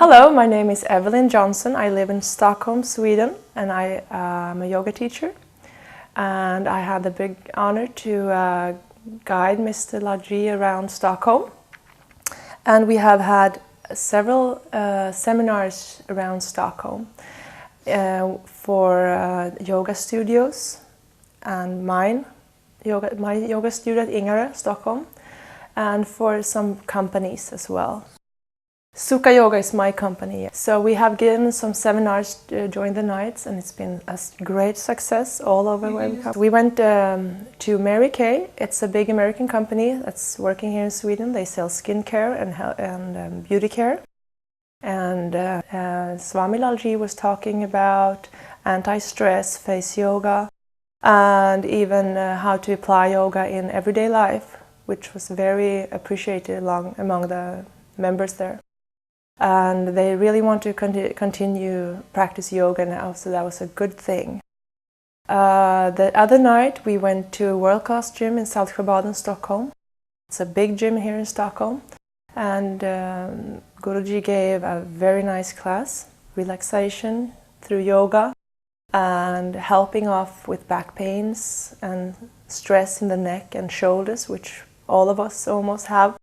Hello, my name is Evelyn Johnson. I live in Stockholm, Sweden, and I am a yoga teacher. And I had the big honor to guide Mr. Lalji around Stockholm. And we have had several seminars around Stockholm for yoga studios, and my yoga studio at Ingarö, Stockholm, and for some companies as well. Sukha Yoga is my company. So we have given some seminars during the nights, and it's been a great success all over where we come. We went to Mary Kay. It's a big American company that's working here in Sweden. They sell skincare and beauty care. And Swami Lalji was talking about anti-stress, face yoga, and even how to apply yoga in everyday life, which was very appreciated among the members there. And they really want to continue practice yoga now, so that was a good thing. The other night we went to a world-class gym in Saltsjöbaden, Stockholm. It's a big gym here in Stockholm. And Guruji gave a very nice class, relaxation through yoga and helping off with back pains and stress in the neck and shoulders, which all of us almost have.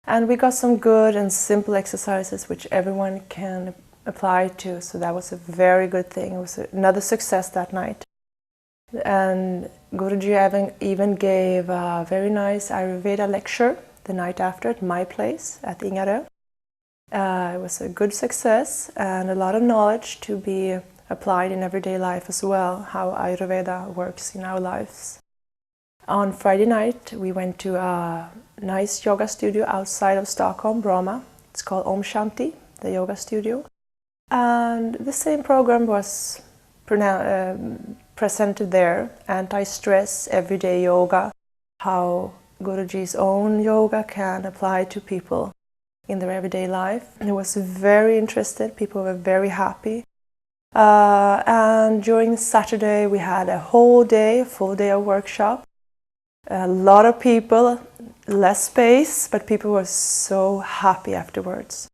And we got some good and simple exercises which everyone can apply to, so that was a very good thing. It was another success that night. And Guruji even gave a very nice Ayurveda lecture the night after at my place at Ingarö. It was a good success and a lot of knowledge to be applied in everyday life as well, how Ayurveda works in our lives. On Friday night we went to a nice yoga studio outside of Stockholm, Bromma. It's called Om Shanti, the yoga studio. And the same program was presented there, anti-stress, everyday yoga, how Guruji's own yoga can apply to people in their everyday life. And it was very interested, people were very happy. And during Saturday we had a whole day, a full day of workshop. A lot of people, less space, but people were so happy afterwards.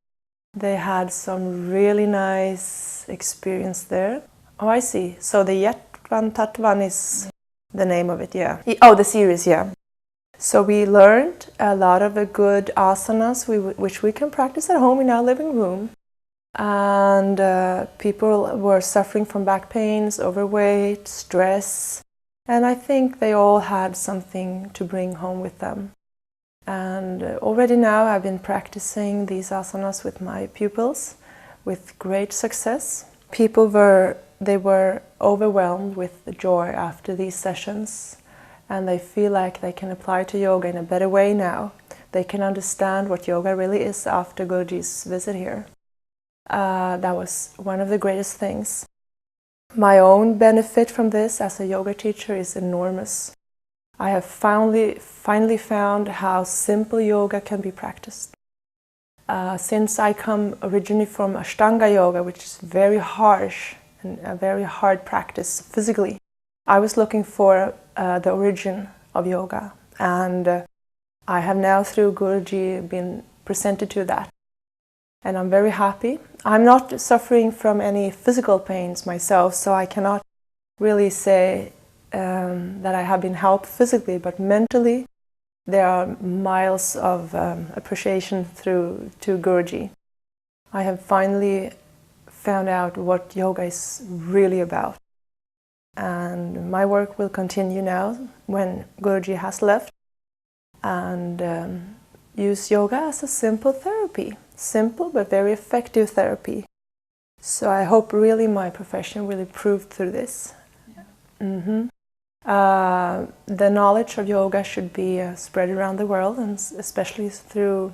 They had some really nice experience there. Oh, I see. So the Yetvan Tatvan is the name of it, yeah. Oh, the series, yeah. So we learned a lot of the good asanas which we can practice at home in our living room. And people were suffering from back pains, overweight, stress. And I think they all had something to bring home with them. And already now I've been practicing these asanas with my pupils with great success. People were overwhelmed with the joy after these sessions, and they feel like they can apply to yoga in a better way now. They can understand what yoga really is after Guruji's visit here. That was one of the greatest things. My own benefit from this as a yoga teacher is enormous. I have finally found how simple yoga can be practiced. Since I come originally from Ashtanga yoga, which is very harsh and a very hard practice physically, I was looking for the origin of yoga. And I have now, through Guruji, been presented to that. And I'm very happy. I'm not suffering from any physical pains myself, so I cannot really say that I have been helped physically, but mentally there are miles of appreciation to Guruji. I have finally found out what yoga is really about. And my work will continue now when Guruji has left, and use yoga as a simple therapy. Simple but very effective therapy. So I hope really my profession will improve through this. Yeah. The knowledge of yoga should be spread around the world, and especially through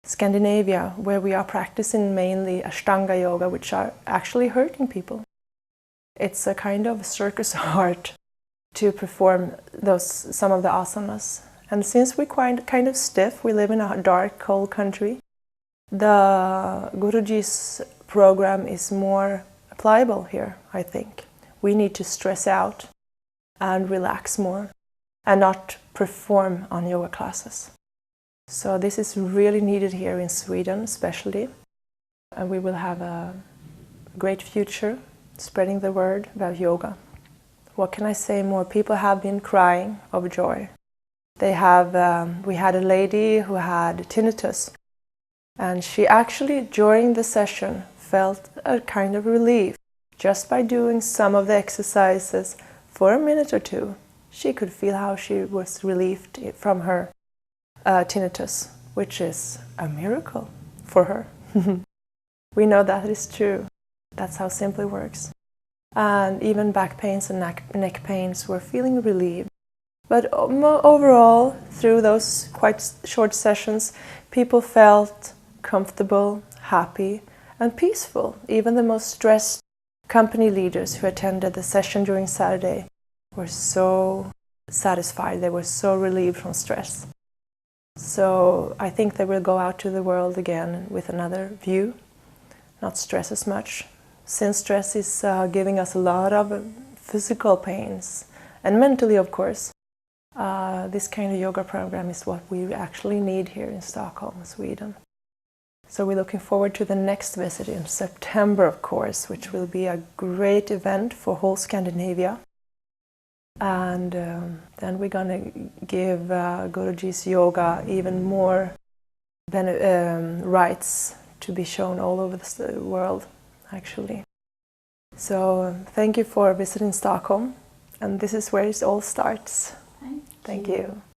Scandinavia, where we are practicing mainly Ashtanga yoga, which are actually hurting people. It's a kind of circus art to perform some of the asanas. And since we're kind of stiff, we live in a dark, cold country, the Guruji's program is more pliable here, I think. We need to stress out and relax more and not perform on yoga classes. So this is really needed here in Sweden, especially. and we will have a great future spreading the word about yoga. What can I say more? People have been crying of joy. We had a lady who had tinnitus, and she actually during the session felt a kind of relief. Just by doing some of the exercises for a minute or two, she could feel how she was relieved from her tinnitus, which is a miracle for her. We know that is true. That's how simple it works. And even back pains and neck pains were feeling relieved. But overall, through those quite short sessions, people felt comfortable, happy, and peaceful. Even the most stressed company leaders who attended the session during Saturday were so satisfied. They were so relieved from stress. So I think they will go out to the world again with another view, not stress as much. Since stress is giving us a lot of physical pains, and mentally, of course, this kind of yoga program is what we actually need here in Stockholm, Sweden. So we're looking forward to the next visit in September, of course, which will be a great event for whole Scandinavia. And then we're going to give Guruji's yoga even more rights to be shown all over the world, actually. So thank you for visiting Stockholm, and this is where it all starts. Thank you.